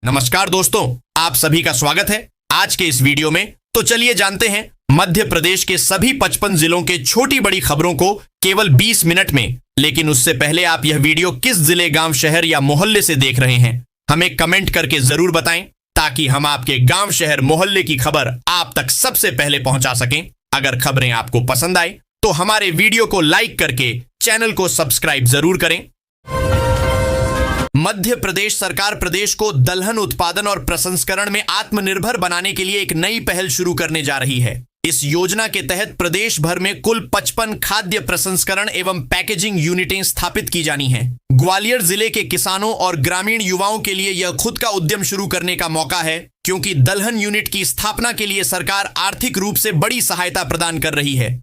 नमस्कार दोस्तों, आप सभी का स्वागत है आज के इस वीडियो में। तो चलिए जानते हैं मध्य प्रदेश के सभी 55 जिलों के छोटी बड़ी खबरों को केवल 20 मिनट में। लेकिन उससे पहले आप यह वीडियो किस जिले, गांव, शहर या मोहल्ले से देख रहे हैं, हमें कमेंट करके जरूर बताएं, ताकि हम आपके गांव, शहर, मोहल्ले की खबर आप तक सबसे पहले पहुंचा सकें। अगर खबरें आपको पसंद आए तो हमारे वीडियो को लाइक करके चैनल को सब्सक्राइब जरूर करें। मध्य प्रदेश सरकार प्रदेश को दलहन उत्पादन और प्रसंस्करण में आत्मनिर्भर बनाने के लिए एक नई पहल शुरू करने जा रही है। इस योजना के तहत प्रदेश भर में कुल 55 खाद्य प्रसंस्करण एवं पैकेजिंग यूनिटें स्थापित की जानी हैं। ग्वालियर जिले के किसानों और ग्रामीण युवाओं के लिए यह खुद का उद्यम शुरू करने का मौका है, क्योंकि दलहन यूनिट की स्थापना के लिए सरकार आर्थिक रूप से बड़ी सहायता प्रदान कर रही है।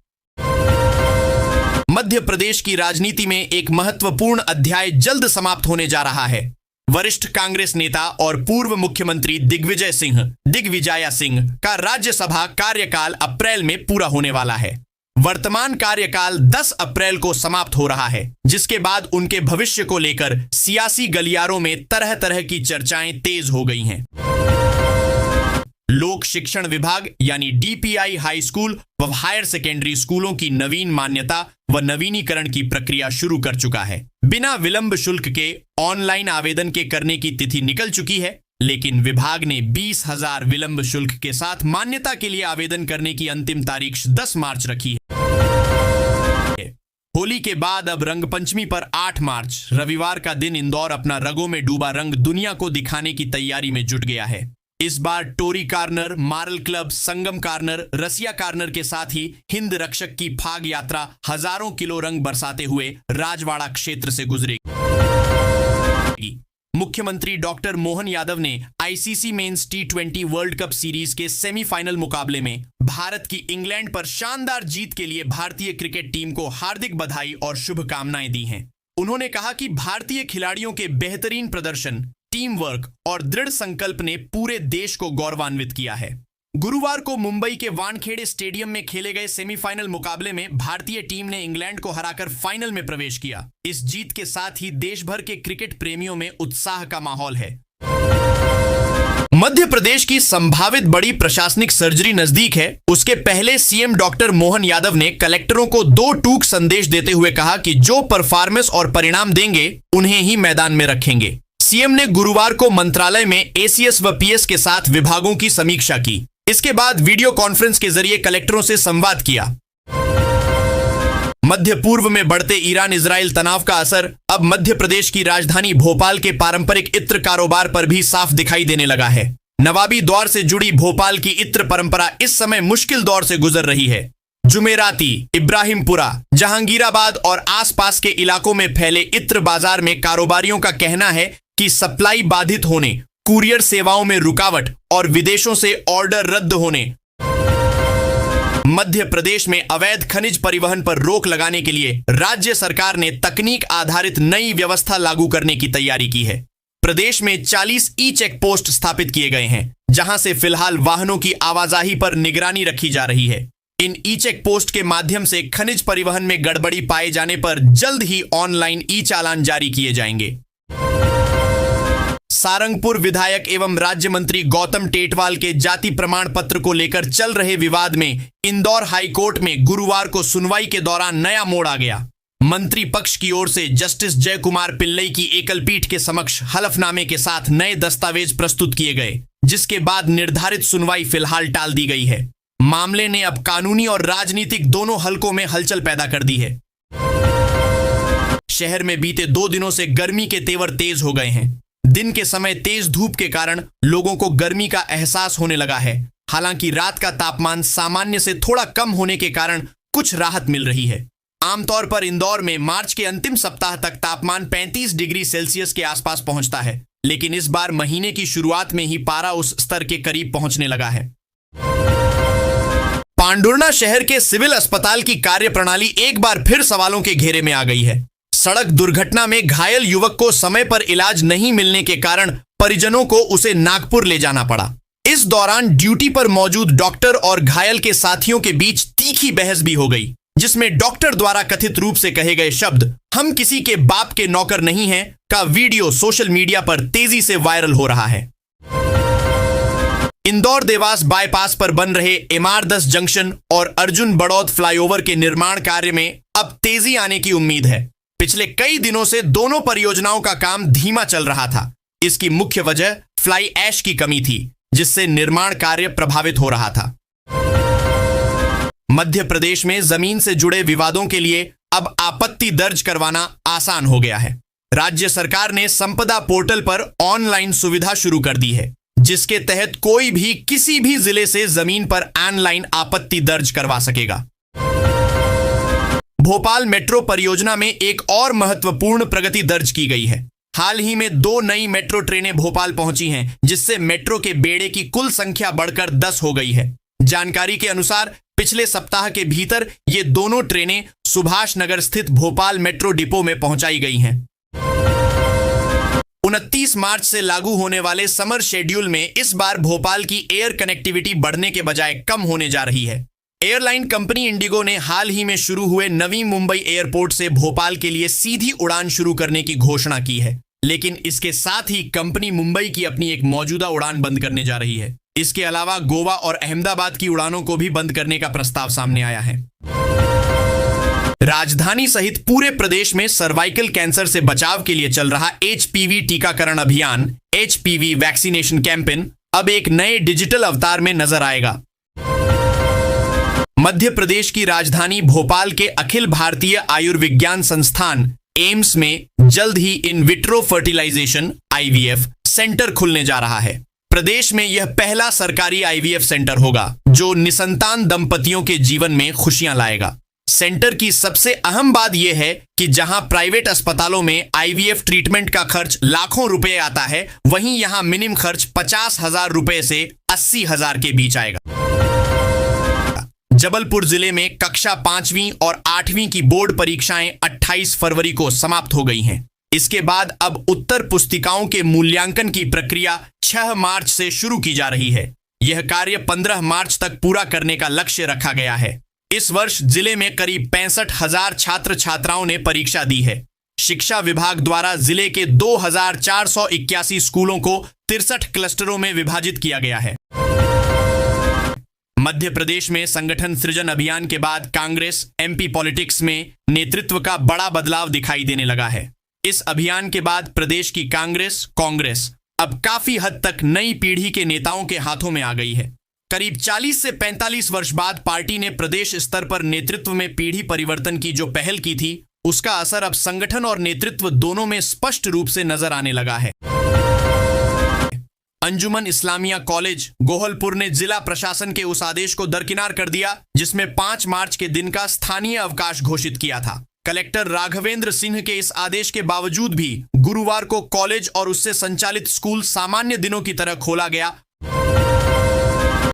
मध्य प्रदेश की राजनीति में एक महत्वपूर्ण अध्याय जल्द समाप्त होने जा रहा है। वरिष्ठ कांग्रेस नेता और पूर्व मुख्यमंत्री दिग्विजया सिंह का राज्यसभा कार्यकाल अप्रैल में पूरा होने वाला है। वर्तमान कार्यकाल 10 अप्रैल को समाप्त हो रहा है, जिसके बाद उनके भविष्य को लेकर सियासी गलियारों में तरह तरह की चर्चाएं तेज हो गई हैं। लोक शिक्षण विभाग यानी डीपीआई हाई स्कूल व हायर सेकेंडरी स्कूलों की नवीन मान्यता व नवीनीकरण की प्रक्रिया शुरू कर चुका है। बिना विलंब शुल्क के ऑनलाइन आवेदन के करने की तिथि निकल चुकी है, लेकिन विभाग ने 20,000 विलंब शुल्क के साथ मान्यता के लिए आवेदन करने की अंतिम तारीख 10 मार्च रखी है। होली के बाद अब रंगपंचमी पर 8 मार्च रविवार का दिन इंदौर अपना रंगों में डूबा रंग दुनिया को दिखाने की तैयारी में जुट गया है। इस बार टोरी कार्नर, मार्ल क्लब, संगम कार्नर, रसिया कार्नर के साथ ही हिंद रक्षक की फाग यात्रा हजारों किलो रंग बरसाते हुए राजवाड़ा क्षेत्र से गुजरेगी। मुख्यमंत्री डॉक्टर मोहन यादव ने ICC men's T20 world cup series के सेमीफाइनल मुकाबले में भारत की इंग्लैंड पर शानदार जीत के लिए भारतीय क्रिकेट टीम को हार्दिक बधाई और शुभकामनाएं दी हैं। उन्होंने कहा कि भारतीय खिलाड़ियों के बेहतरीन प्रदर्शन, टीम वर्क और दृढ़ संकल्प ने पूरे देश को गौरवान्वित किया है। गुरुवार को मुंबई के वानखेड़े स्टेडियम में खेले गए सेमीफाइनल मुकाबले में भारतीय टीम ने इंग्लैंड को हराकर फाइनल में प्रवेश किया। इस जीत के साथ ही देश भर के क्रिकेट प्रेमियों में उत्साह का माहौल है। मध्य प्रदेश की संभावित बड़ी प्रशासनिक सर्जरी नजदीक है। उसके पहले सीएम डॉक्टर मोहन यादव ने कलेक्टरों को 2 टूक संदेश देते हुए कहा कि जो परफॉर्मेंस और परिणाम देंगे उन्हें ही मैदान में रखेंगे। सीएम ने गुरुवार को मंत्रालय में एसीएस व पीएस के साथ विभागों की समीक्षा की। इसके बाद वीडियो कॉन्फ्रेंस के जरिए कलेक्टरों से संवाद किया। मध्य पूर्व में बढ़ते ईरान इजराइल तनाव का असर अब मध्य प्रदेश की राजधानी भोपाल के पारंपरिक इत्र कारोबार पर भी साफ दिखाई देने लगा है। नवाबी दौर से जुड़ी भोपाल की इत्र परंपरा इस समय मुश्किल दौर से गुजर रही है। जुमेराती, इब्राहिमपुरा, जहांगीराबाद और आसपास के इलाकों में फैले इत्र बाजार में कारोबारियों का कहना है कि सप्लाई बाधित होने, कुरियर सेवाओं में रुकावट और विदेशों से ऑर्डर रद्द होने मध्य प्रदेश में अवैध खनिज परिवहन पर रोक लगाने के लिए राज्य सरकार ने तकनीक आधारित नई व्यवस्था लागू करने की तैयारी की है। प्रदेश में 40 ई चेक पोस्ट स्थापित किए गए हैं, जहां से फिलहाल वाहनों की आवाजाही पर निगरानी रखी जा रही है। इन ई चेक पोस्ट के माध्यम से खनिज परिवहन में गड़बड़ी पाए जाने पर जल्द ही ऑनलाइन ई चालान जारी किए जाएंगे। सारंगपुर विधायक एवं राज्य मंत्री गौतम टेटवाल के जाति प्रमाण पत्र को लेकर चल रहे विवाद में इंदौर हाई कोर्ट में गुरुवार को सुनवाई के दौरान नया मोड़ आ गया। मंत्री पक्ष की ओर से जस्टिस जय कुमार पिल्लई की एकल पीठ के समक्ष हलफनामे के साथ नए दस्तावेज प्रस्तुत किए गए, जिसके बाद निर्धारित सुनवाई फिलहाल टाल दी गई है। मामले ने अब कानूनी और राजनीतिक दोनों हलकों में हलचल पैदा कर दी है। शहर में बीते 2 दिनों से गर्मी के तेवर तेज हो गए हैं। दिन के समय तेज धूप के कारण लोगों को गर्मी का एहसास होने लगा है। हालांकि रात का तापमान सामान्य से थोड़ा कम होने के कारण कुछ राहत मिल रही है। आमतौर पर इंदौर में मार्च के अंतिम सप्ताह तक तापमान 35 डिग्री सेल्सियस के आसपास पहुंचता है, लेकिन इस बार महीने की शुरुआत में ही पारा उस स्तर के करीब पहुंचने लगा है। पांडुर्ना शहर के सिविल अस्पताल की कार्यप्रणाली एक बार फिर सवालों के घेरे में आ गई है। सड़क दुर्घटना में घायल युवक को समय पर इलाज नहीं मिलने के कारण परिजनों को उसे नागपुर ले जाना पड़ा। इस दौरान ड्यूटी पर मौजूद डॉक्टर और घायल के साथियों के बीच तीखी बहस भी हो गई, जिसमें डॉक्टर द्वारा कथित रूप से कहे गए शब्द "हम किसी के बाप के नौकर नहीं हैं" का वीडियो सोशल मीडिया पर तेजी से वायरल हो रहा है। इंदौर देवास बाईपास पर बन रहे MR10 जंक्शन और अर्जुन बड़ौद फ्लाईओवर के निर्माण कार्य में अब तेजी आने की उम्मीद है। पिछले कई दिनों से दोनों परियोजनाओं का काम धीमा चल रहा था। इसकी मुख्य वजह फ्लाई ऐश की कमी थी, जिससे निर्माण कार्य प्रभावित हो रहा था। मध्य प्रदेश में जमीन से जुड़े विवादों के लिए अब आपत्ति दर्ज करवाना आसान हो गया है। राज्य सरकार ने संपदा पोर्टल पर ऑनलाइन सुविधा शुरू कर दी है, जिसके तहत कोई भी किसी भी जिले से जमीन पर ऑनलाइन आपत्ति दर्ज करवा सकेगा। भोपाल मेट्रो परियोजना में एक और महत्वपूर्ण प्रगति दर्ज की गई है। हाल ही में 2 नई मेट्रो ट्रेनें भोपाल पहुंची हैं, जिससे मेट्रो के बेड़े की कुल संख्या बढ़कर 10 हो गई है। जानकारी के अनुसार पिछले सप्ताह के भीतर ये दोनों ट्रेनें सुभाष नगर स्थित भोपाल मेट्रो डिपो में पहुंचाई गई हैं। 29 मार्च से लागू होने वाले समर शेड्यूल में इस बार भोपाल की एयर कनेक्टिविटी बढ़ने के बजाय कम होने जा रही है। एयरलाइन कंपनी इंडिगो ने हाल ही में शुरू हुए नवी मुंबई एयरपोर्ट से भोपाल के लिए सीधी उड़ान शुरू करने की घोषणा की है, लेकिन इसके साथ ही कंपनी मुंबई की अपनी एक मौजूदा उड़ान बंद करने जा रही है। इसके अलावा गोवा और अहमदाबाद की उड़ानों को भी बंद करने का प्रस्ताव सामने आया है। राजधानी सहित पूरे प्रदेश में सर्वाइकल कैंसर से बचाव के लिए चल रहा HPV टीकाकरण अभियान HPV वैक्सीनेशन कैंपेन अब एक नए डिजिटल अवतार में नजर आएगा। मध्य प्रदेश की राजधानी भोपाल के अखिल भारतीय आयुर्विज्ञान संस्थान एम्स में जल्द ही in vitro fertilization IVF centre खुलने जा रहा है। प्रदेश में यह पहला सरकारी IVF सेंटर होगा जो निसंतान दंपतियों के जीवन में खुशियां लाएगा। सेंटर की सबसे अहम बात यह है कि जहां प्राइवेट अस्पतालों में IVF ट्रीटमेंट का खर्च लाखों रुपए आता है, वहीं यहां मिनिमम खर्च 50,000 रुपए से 80,000 के बीच आएगा। जबलपुर जिले में कक्षा 5वीं और 8वीं की बोर्ड परीक्षाएं 28 फरवरी को समाप्त हो गई हैं। इसके बाद अब उत्तर पुस्तिकाओं के मूल्यांकन की प्रक्रिया 6 मार्च से शुरू की जा रही है। यह कार्य 15 मार्च तक पूरा करने का लक्ष्य रखा गया है। इस वर्ष जिले में करीब 65,000 छात्र छात्राओं ने परीक्षा दी है। शिक्षा विभाग द्वारा जिले के 2,481 स्कूलों को 63 क्लस्टरों में विभाजित किया गया है। मध्य प्रदेश में संगठन सृजन अभियान के बाद कांग्रेस MP पॉलिटिक्स में नेतृत्व का बड़ा बदलाव दिखाई देने लगा है। इस अभियान के बाद प्रदेश की कांग्रेस अब काफी हद तक नई पीढ़ी के नेताओं के हाथों में आ गई है। करीब 40 से 45 वर्ष बाद पार्टी ने प्रदेश स्तर पर नेतृत्व में पीढ़ी परिवर्तन की जो पहल की थी, उसका असर अब संगठन और नेतृत्व दोनों में स्पष्ट रूप से नजर आने लगा है। अंजुमन इस्लामिया कॉलेज गोहलपुर ने जिला प्रशासन के उस आदेश को दरकिनार कर दिया जिसमें 5 मार्च के दिन का स्थानीय अवकाश घोषित किया था। कलेक्टर राघवेंद्र सिंह के इस आदेश के बावजूद भी गुरुवार को कॉलेज और उससे संचालित स्कूल सामान्य दिनों की तरह खोला गया।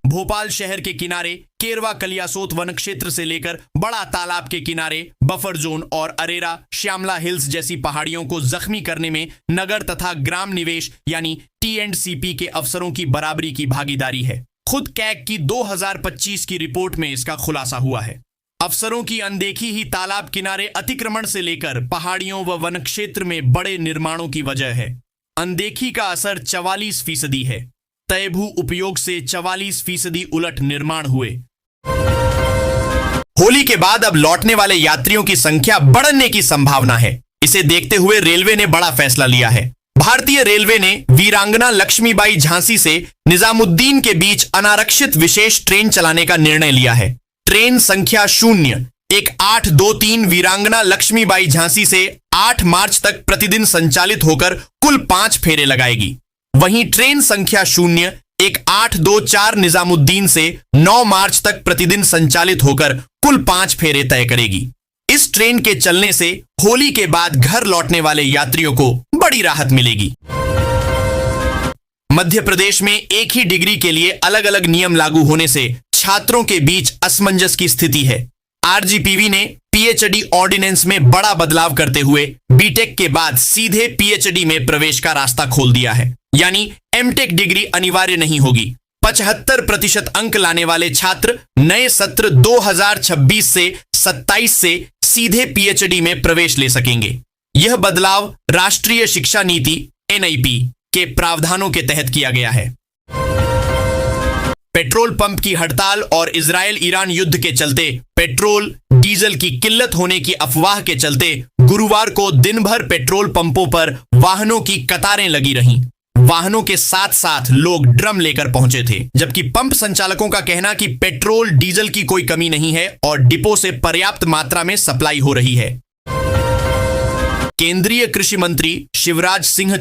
भोपाल शहर के किनारे केरवा कलियासोत वन क्षेत्र से लेकर बड़ा तालाब के किनारे बफर जोन और अरेरा श्यामला हिल्स जैसी पहाड़ियों को जख्मी करने में नगर तथा ग्राम निवेश यानी T&CP के अफसरों की बराबरी की भागीदारी है। खुद कैग की 2025 की रिपोर्ट में इसका खुलासा हुआ है। अफसरों की अनदेखी ही तालाब किनारे अतिक्रमण से लेकर पहाड़ियों व वन क्षेत्र में बड़े निर्माणों की वजह है। अनदेखी का असर 44% है। तय भू उपयोग से 44% उलट निर्माण हुए। होली के बाद अब लौटने वाले यात्रियों की संख्या बढ़ने की संभावना है। इसे देखते हुए रेलवे ने बड़ा फैसला लिया है। भारतीय रेलवे ने वीरांगना लक्ष्मीबाई झांसी से निजामुद्दीन के बीच अनारक्षित विशेष ट्रेन चलाने का निर्णय लिया है। ट्रेन संख्या 01823 वीरांगना लक्ष्मीबाई झांसी से 8 मार्च तक प्रतिदिन संचालित होकर कुल 5 फेरे लगाएगी। वहीं ट्रेन संख्या 01824 निजामुद्दीन से 9 मार्च तक प्रतिदिन संचालित होकर कुल 5 फेरे तय करेगी। इस ट्रेन के चलने से होली के बाद घर लौटने वाले यात्रियों को बड़ी राहत मिलेगी। मध्य प्रदेश में एक ही डिग्री के लिए अलग अलग नियम लागू होने से छात्रों के बीच असमंजस की स्थिति है। RGPV ने PhD ऑर्डिनेंस में बड़ा बदलाव करते हुए बीटेक के बाद सीधे PhD में प्रवेश का रास्ता खोल दिया है, यानी MTech डिग्री अनिवार्य नहीं होगी। 75% अंक लाने वाले छात्र नए सत्र 2026 से 27 से सीधे PhD में प्रवेश ले सकेंगे। यह बदलाव राष्ट्रीय शिक्षा नीति NIP के प्रावधानों के तहत किया गया है। पेट्रोल पंप की हड़ताल और इजराइल ईरान युद्ध के चलते पेट्रोल डीजल की किल्लत होने की अफवाह के चलते गुरुवार को दिन भर पेट्रोल पंपों पर वाहनों की कतारें लगी रहीं। वाहनों के साथ साथ लोग ड्रम लेकर पहुंचे थे, जबकि पंप संचालकों का कहना कि पेट्रोल डीजल की कोई कमी नहीं है और डिपो से पर्याप्त मात्रा में सप्लाई हो रही है। केंद्रीय कृषि मंत्री शिवराज सिंह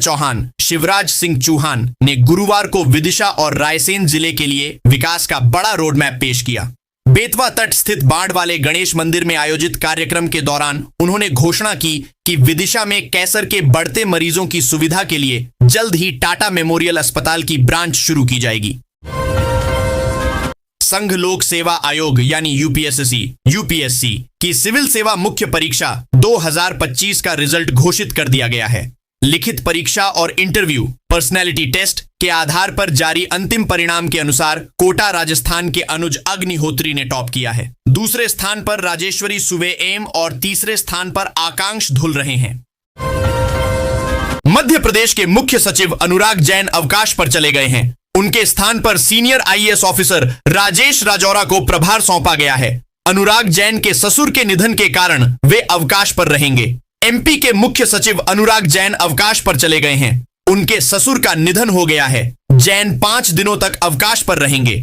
चौहान ने गुरुवार को विदिशा और रायसेन जिले के लिए विकास का बड़ा रोड मैप पेश किया। बेतवा तट स्थित बाढ़ वाले गणेश मंदिर में आयोजित कार्यक्रम के दौरान उन्होंने घोषणा की कि विदिशा में कैंसर के बढ़ते मरीजों की सुविधा के लिए जल्द ही टाटा मेमोरियल अस्पताल की ब्रांच शुरू की जाएगी। संघ लोक सेवा आयोग यानी यूपीएससी की सिविल सेवा मुख्य परीक्षा 2025 का रिजल्ट घोषित कर दिया गया है। लिखित परीक्षा और इंटरव्यू पर्सनैलिटी टेस्ट के आधार पर जारी अंतिम परिणाम के अनुसार कोटा राजस्थान के अनुज अग्निहोत्री ने टॉप किया है। दूसरे स्थान पर राजेश्वरी सुवे एम और तीसरे स्थान पर आकांक्ष धुल रहे हैं। मध्य प्रदेश के मुख्य सचिव अनुराग जैन अवकाश पर चले गए हैं। उनके स्थान पर senior IAS officer Rajesh Rajora को प्रभार सौंपा गया है। अनुराग जैन के ससुर के निधन के कारण वे अवकाश पर रहेंगे। एमपी के मुख्य सचिव अनुराग जैन अवकाश पर चले गए हैं। उनके ससुर का निधन हो गया है। जैन 5 दिनों तक अवकाश पर रहेंगे।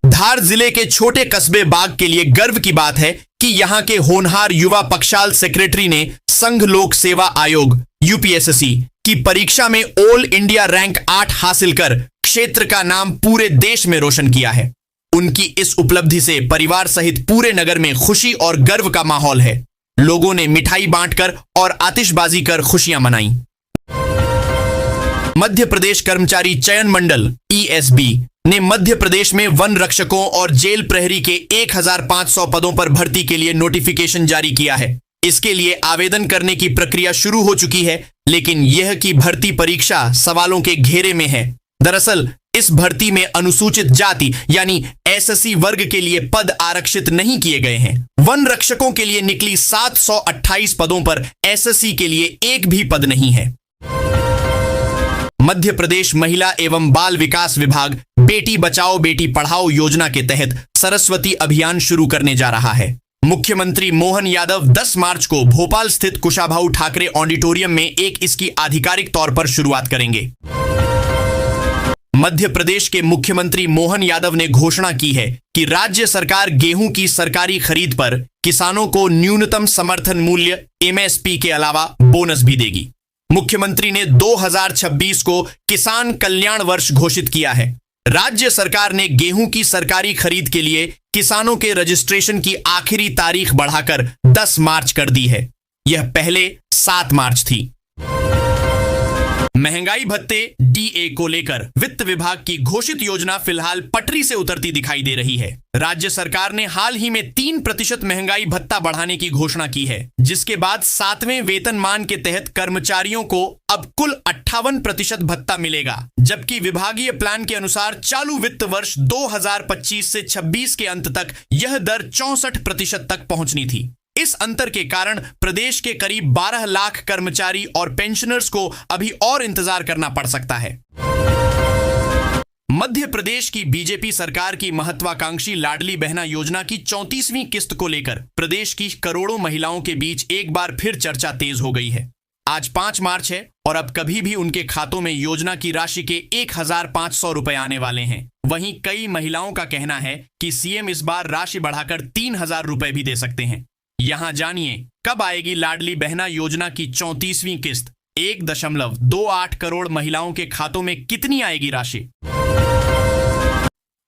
धार जिले के छोटे कस्बे बाग के लिए गर्व की बात है कि यहां के होनहार युवा पक्षाल सेक्रेटरी ने संघ लोक सेवा आयोग यूपीएससी की परीक्षा में ऑल इंडिया रैंक 8 हासिल कर क्षेत्र का नाम पूरे देश में रोशन किया है। उनकी इस उपलब्धि से परिवार सहित पूरे नगर में खुशी और गर्व का माहौल है। लोगों ने मिठाई बांटकर और आतिशबाजी कर खुशियां मनाई। मध्य प्रदेश कर्मचारी चयन मंडल ईएसबी ने मध्य प्रदेश में वन रक्षकों और जेल प्रहरी के 1500 पदों पर भर्ती के लिए नोटिफिकेशन जारी किया है। इसके लिए आवेदन करने की प्रक्रिया शुरू हो चुकी है, लेकिन यह की भर्ती परीक्षा सवालों के घेरे में है। दरअसल इस भर्ती में अनुसूचित जाति यानी एससी वर्ग के लिए पद आरक्षित नहीं किए गए हैं। वन रक्षकों के लिए निकली 728 पदों पर एससी के लिए एक भी पद नहीं है। मध्य प्रदेश महिला एवं बाल विकास विभाग बेटी बचाओ बेटी पढ़ाओ योजना के तहत सरस्वती अभियान शुरू करने जा रहा है। मुख्यमंत्री मोहन यादव 10 मार्च को भोपाल स्थित कुशाभाऊ ठाकरे ऑडिटोरियम में इसकी आधिकारिक तौर पर शुरुआत करेंगे। मध्य प्रदेश के मुख्यमंत्री मोहन यादव ने घोषणा की है कि राज्य सरकार गेहूं की सरकारी खरीद पर किसानों को न्यूनतम समर्थन मूल्य एमएसपी के अलावा बोनस भी देगी। मुख्यमंत्री ने 2026 को किसान कल्याण वर्ष घोषित किया है। राज्य सरकार ने गेहूं की सरकारी खरीद के लिए किसानों के रजिस्ट्रेशन की आखिरी तारीख बढ़ाकर 10 मार्च कर दी है। यह पहले 7 मार्च थी। महंगाई भत्ते डीए को लेकर वित्त विभाग की घोषित योजना फिलहाल पटरी से उतरती दिखाई दे रही है। राज्य सरकार ने हाल ही में 3% महंगाई भत्ता बढ़ाने की घोषणा की है, जिसके बाद 7वें वेतनमान के तहत कर्मचारियों को अब कुल 58% भत्ता मिलेगा, जबकि विभागीय प्लान के अनुसार चालू वित्त वर्ष 2025 से 26 के अंत तक यह दर 64% तक पहुंचनी थी। इस अंतर के कारण प्रदेश के करीब 12 लाख कर्मचारी और पेंशनर्स को अभी और इंतजार करना पड़ सकता है। मध्य प्रदेश की बीजेपी सरकार की महत्वाकांक्षी लाडली बहना योजना की 34वीं किस्त को लेकर प्रदेश की करोड़ों महिलाओं के बीच एक बार फिर चर्चा तेज हो गई है। आज 5 मार्च है और अब कभी भी उनके खातों में योजना की राशि के 1500 रुपए आने वाले हैं। वहीं कई महिलाओं का कहना है कि सीएम इस बार राशि बढ़ाकर 3000 रुपए भी दे सकते हैं। यहां जानिए कब आएगी लाडली बहना योजना की 34वीं किस्त। 1.28 करोड़ महिलाओं के खातों में कितनी आएगी राशि?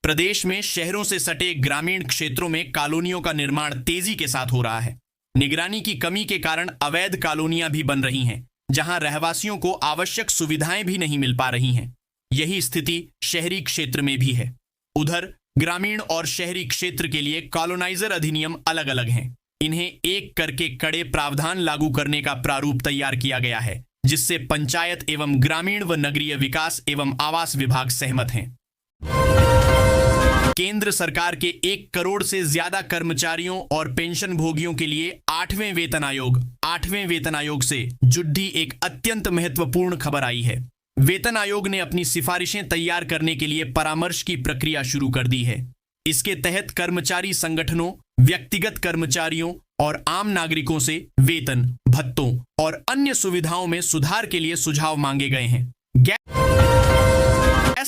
प्रदेश में शहरों से सटे ग्रामीण क्षेत्रों में कॉलोनियों का निर्माण तेजी के साथ हो रहा है। निगरानी की कमी के कारण अवैध कॉलोनियां भी बन रही हैं, जहां रहवासियों को आवश्यक सुविधाएं भी नहीं मिल पा रही हैं। यही स्थिति शहरी क्षेत्र में भी है। उधर ग्रामीण और शहरी क्षेत्र के लिए कॉलोनाइजर अधिनियम अलग अलग हैं। इन्हें एक करके कड़े प्रावधान लागू करने का प्रारूप तैयार किया गया है, जिससे पंचायत एवं ग्रामीण व नगरीय विकास एवं आवास विभाग सहमत हैं। केंद्र सरकार के 1 करोड़ से ज्यादा कर्मचारियों और पेंशन भोगियों के लिए 8वें वेतन आयोग से जुड़ी एक अत्यंत महत्वपूर्ण खबर आई है। वेतन आयोग ने अपनी सिफारिशें तैयार करने के लिए परामर्श की प्रक्रिया शुरू कर दी है। इसके तहत कर्मचारी संगठनों, व्यक्तिगत कर्मचारियों और आम नागरिकों से वेतन, भत्तों और अन्य सुविधाओं में सुधार के लिए सुझाव मांगे गए हैं। गैस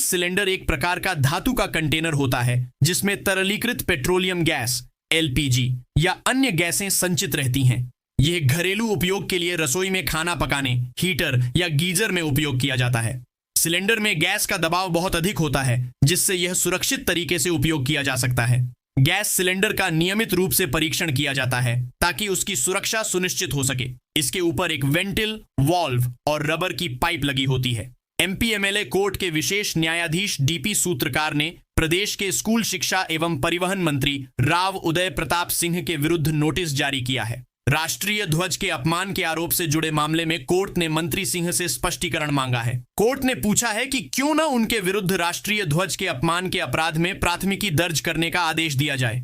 सिलेंडर एक प्रकार का धातु का कंटेनर होता है जिसमें तरलीकृत पेट्रोलियम गैस एलपीजी या अन्य गैसें संचित रहती हैं। यह घरेलू उपयोग के लिए रसोई में खाना पकाने, हीटर या गीजर में उपयोग किया जाता है। सिलेंडर में गैस का दबाव बहुत अधिक होता है जिससे यह सुरक्षित तरीके से उपयोग किया जा सकता है। गैस सिलेंडर का नियमित रूप से परीक्षण किया जाता है ताकि उसकी सुरक्षा सुनिश्चित हो सके। इसके ऊपर एक वेंटिल, वाल्व और रबर की पाइप लगी होती है। एमपीएमएलए कोर्ट के विशेष न्यायाधीश डीपी सूत्रकार ने प्रदेश के स्कूल शिक्षा एवं परिवहन मंत्री राव उदय प्रताप सिंह के विरुद्ध नोटिस जारी किया है। राष्ट्रीय ध्वज के अपमान के आरोप से जुड़े मामले में कोर्ट ने मंत्री सिंह से स्पष्टीकरण मांगा है। कोर्ट ने पूछा है कि क्यों न उनके विरुद्ध राष्ट्रीय ध्वज के अपमान के अपराध में प्राथमिकी दर्ज करने का आदेश दिया जाए।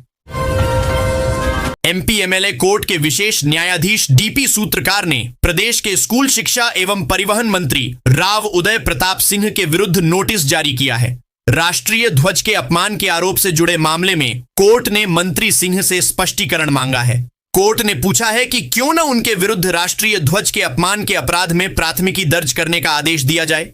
एमपीएमएलए कोर्ट के विशेष न्यायाधीश डीपी सूत्रकार ने प्रदेश के स्कूल शिक्षा एवं परिवहन मंत्री राव उदय प्रताप सिंह के विरुद्ध नोटिस जारी किया है। राष्ट्रीय ध्वज के अपमान के आरोप से जुड़े मामले में कोर्ट ने मंत्री सिंह से स्पष्टीकरण मांगा है। कोर्ट ने पूछा है कि क्यों न उनके विरुद्ध राष्ट्रीय ध्वज के अपमान के अपराध में प्राथमिकी दर्ज करने का आदेश दिया जाए।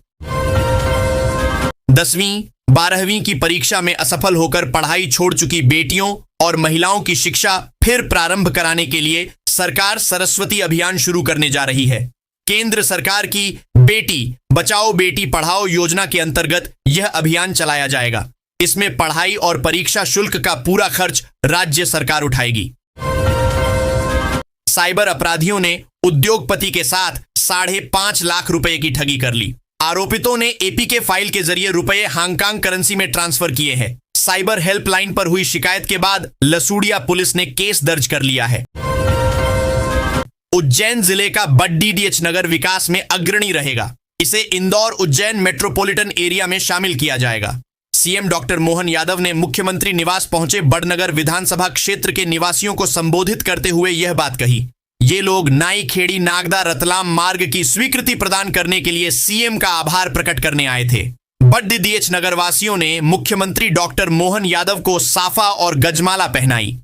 10वीं 12वीं की परीक्षा में असफल होकर पढ़ाई छोड़ चुकी बेटियों और महिलाओं की शिक्षा फिर प्रारंभ कराने के लिए सरकार सरस्वती अभियान शुरू करने जा रही है। केंद्र सरकार की बेटी बचाओ बेटी पढ़ाओ योजना के अंतर्गत यह अभियान चलाया जाएगा। इसमें पढ़ाई और परीक्षा शुल्क का पूरा खर्च राज्य सरकार उठाएगी। साइबर अपराधियों ने उद्योगपति के साथ 5.5 लाख रुपए की ठगी कर ली। आरोपितों ने एपीके फाइल के जरिए रुपए हांगकांग करेंसी में ट्रांसफर किए हैं। साइबर हेल्पलाइन पर हुई शिकायत के बाद लसूड़िया पुलिस ने केस दर्ज कर लिया है। उज्जैन जिले का बडडीडीएच नगर विकास में अग्रणी रहेगा। इसे इंदौर उज्जैन मेट्रोपॉलिटन एरिया में शामिल किया जाएगा। सीएम डॉक्टर मोहन यादव ने मुख्यमंत्री निवास पहुंचे बड़नगर विधानसभा क्षेत्र के निवासियों को संबोधित करते हुए यह बात कही। ये लोग नाई खेड़ी नागदा रतलाम मार्ग की स्वीकृति प्रदान करने के लिए सीएम का आभार प्रकट करने आए थे। बडडीडीएच नगर वासियों ने मुख्यमंत्री डॉक्टर मोहन यादव को साफा और गजमाला पहनाई।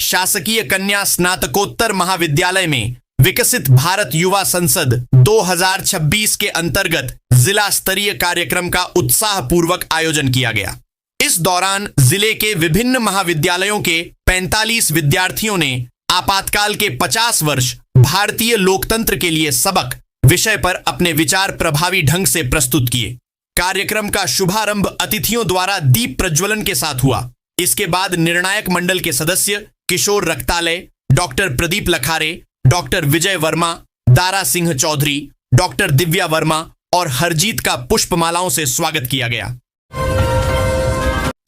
शासकीय कन्या स्नातकोत्तर महाविद्यालय में विकसित भारत युवा संसद 2026 के अंतर्गत जिला स्तरीय कार्यक्रम का उत्साहपूर्वक आयोजन किया गया। इस दौरान जिले के विभिन्न महाविद्यालयों के 45 विद्यार्थियों ने आपातकाल के 50 वर्ष भारतीय लोकतंत्र के लिए सबक विषय पर अपने विचार प्रभावी ढंग से प्रस्तुत किए। कार्यक्रम का शुभारंभ अतिथियों द्वारा दीप प्रज्वलन के साथ हुआ। इसके बाद निर्णायक मंडल के सदस्य किशोर रक्तालय, डॉक्टर प्रदीप लखारे, डॉक्टर विजय वर्मा, दारा सिंह चौधरी, डॉक्टर दिव्या वर्मा और हरजीत का पुष्पमालाओं से स्वागत किया गया।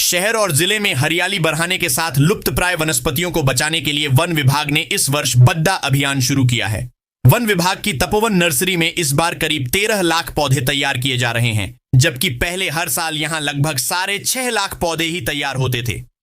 शहर और जिले में हरियाली बढ़ाने के साथ लुप्तप्राय वनस्पतियों को बचाने के लिए वन विभाग ने इस वर्ष बद्दा अभियान शुरू किया है। वन विभाग की तपोवन नर्सरी में इस बार करीब 13 लाख पौधे तैयार किए जा रहे हैं, जबकि पहले हर साल यहां लगभग 6.5 लाख पौधे ही तैयार होते थे।